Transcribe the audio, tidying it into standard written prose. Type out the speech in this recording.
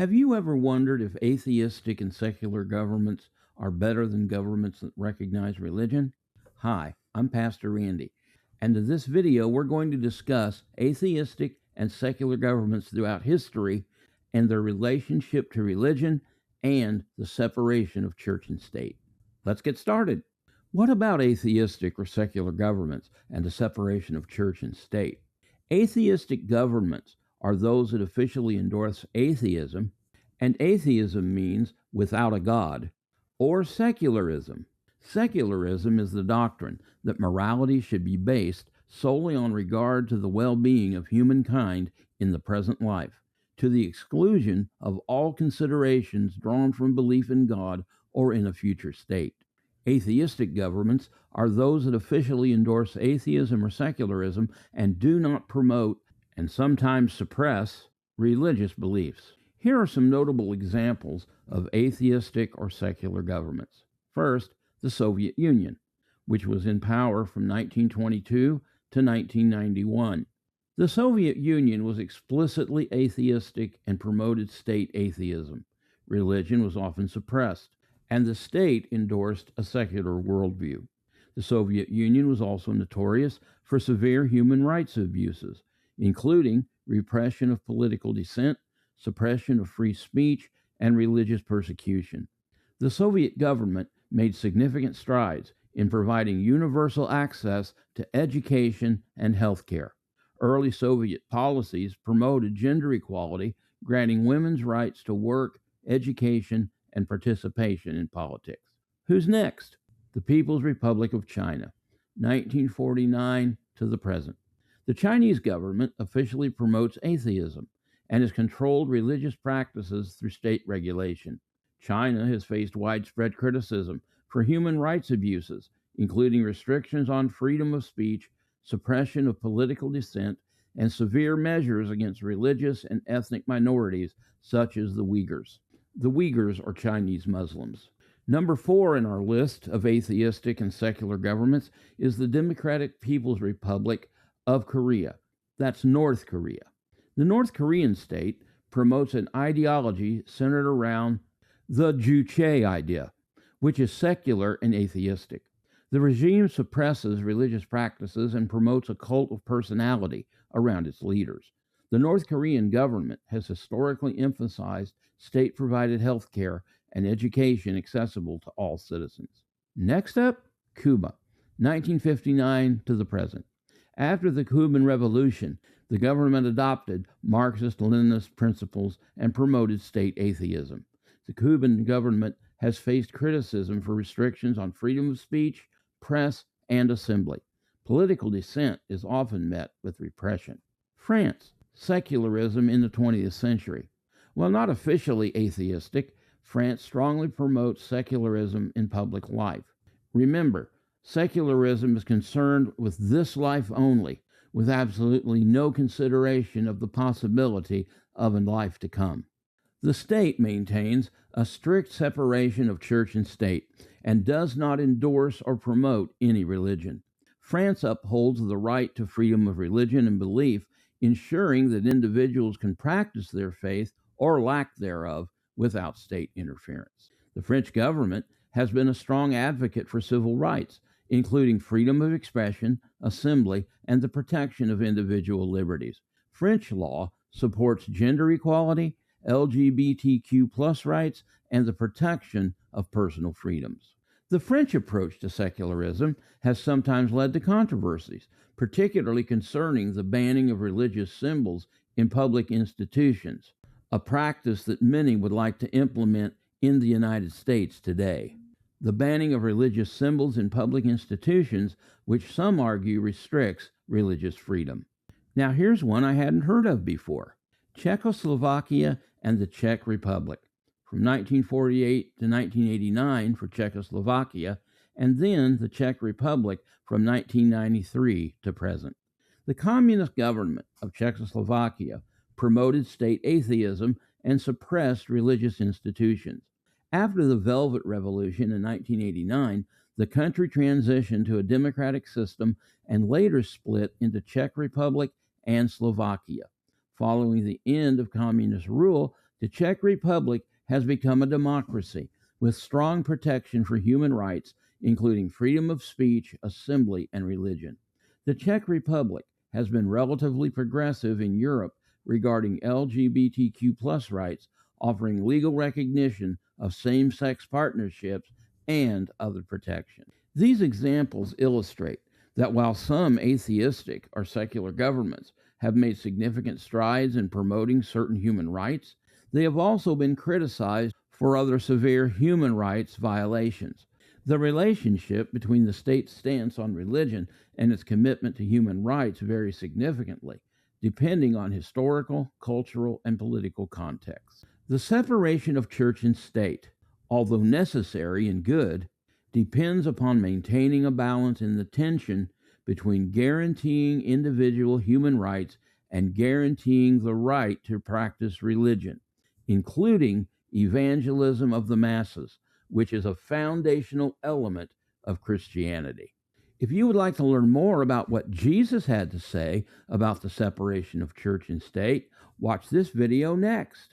Have you ever wondered if atheistic and secular governments are better than governments that recognize religion? Hi, I'm Pastor Randy, and in this video we're going to discuss atheistic and secular governments throughout history and their relationship to religion and the separation of church and state. Let's get started. What about atheistic or secular governments and the separation of church and state? Atheistic governments are those that officially endorse atheism, and atheism means without a God, or secularism. Secularism is the doctrine that morality should be based solely on regard to the well-being of humankind in the present life, to the exclusion of all considerations drawn from belief in God or in a future state. Atheistic governments are those that officially endorse atheism or secularism and do not promote and sometimes suppress religious beliefs. Here are some notable examples of atheistic or secular governments. First, the Soviet Union, which was in power from 1922 to 1991. The Soviet Union was explicitly atheistic and promoted state atheism. Religion was often suppressed, and the state endorsed a secular worldview. The Soviet Union was also notorious for severe human rights abuses, including repression of political dissent, suppression of free speech, and religious persecution. The Soviet government made significant strides in providing universal access to education and health care. Early Soviet policies promoted gender equality, granting women's rights to work, education, and participation in politics. Who's next? The People's Republic of China, 1949 to the present. The Chinese government officially promotes atheism and has controlled religious practices through state regulation. China has faced widespread criticism for human rights abuses, including restrictions on freedom of speech, suppression of political dissent, and severe measures against religious and ethnic minorities such as the Uyghurs. The Uyghurs are Chinese Muslims. Number 4 in our list of atheistic and secular governments is the Democratic People's Republic of Korea. That's North Korea. The North Korean state promotes an ideology centered around the Juche idea, which is secular and atheistic. The regime suppresses religious practices and promotes a cult of personality around its leaders. The North Korean government has historically emphasized state-provided health care and education accessible to all citizens. Next up, Cuba, 1959 to the present. After the Cuban Revolution, the government adopted Marxist-Leninist principles and promoted state atheism. The Cuban government has faced criticism for restrictions on freedom of speech, press, and assembly. Political dissent is often met with repression. France, secularism in the 20th century. While not officially atheistic, France strongly promotes secularism in public life. Remember, secularism is concerned with this life only, with absolutely no consideration of the possibility of a life to come. The state maintains a strict separation of church and state and does not endorse or promote any religion. France upholds the right to freedom of religion and belief, ensuring that individuals can practice their faith or lack thereof without state interference. The French government has been a strong advocate for civil rights, including freedom of expression, assembly, and the protection of individual liberties. French law supports gender equality, LGBTQ+ rights, and the protection of personal freedoms. The French approach to secularism has sometimes led to controversies, particularly concerning the banning of religious symbols in public institutions, a practice that many would like to implement in the United States today. The banning of religious symbols in public institutions, which some argue restricts religious freedom. Now here's one I hadn't heard of before. Czechoslovakia and the Czech Republic, from 1948 to 1989 for Czechoslovakia, and then the Czech Republic from 1993 to present. The communist government of Czechoslovakia promoted state atheism and suppressed religious institutions. After the Velvet Revolution in 1989, the country transitioned to a democratic system and later split into Czech Republic and Slovakia. Following the end of communist rule, The Czech Republic has become a democracy with strong protection for human rights, including freedom of speech, assembly, and religion. The Czech Republic has been relatively progressive in Europe regarding LGBTQ rights, offering legal recognition of same sex partnerships and other protection. These examples illustrate that while some atheistic or secular governments have made significant strides in promoting certain human rights, they have also been criticized for other severe human rights violations. The relationship between the state's stance on religion and its commitment to human rights varies significantly, depending on historical, cultural, and political contexts. The separation of church and state, although necessary and good, depends upon maintaining a balance in the tension between guaranteeing individual human rights and guaranteeing the right to practice religion, including evangelism of the masses, which is a foundational element of Christianity. If you would like to learn more about what Jesus had to say about the separation of church and state, watch this video next.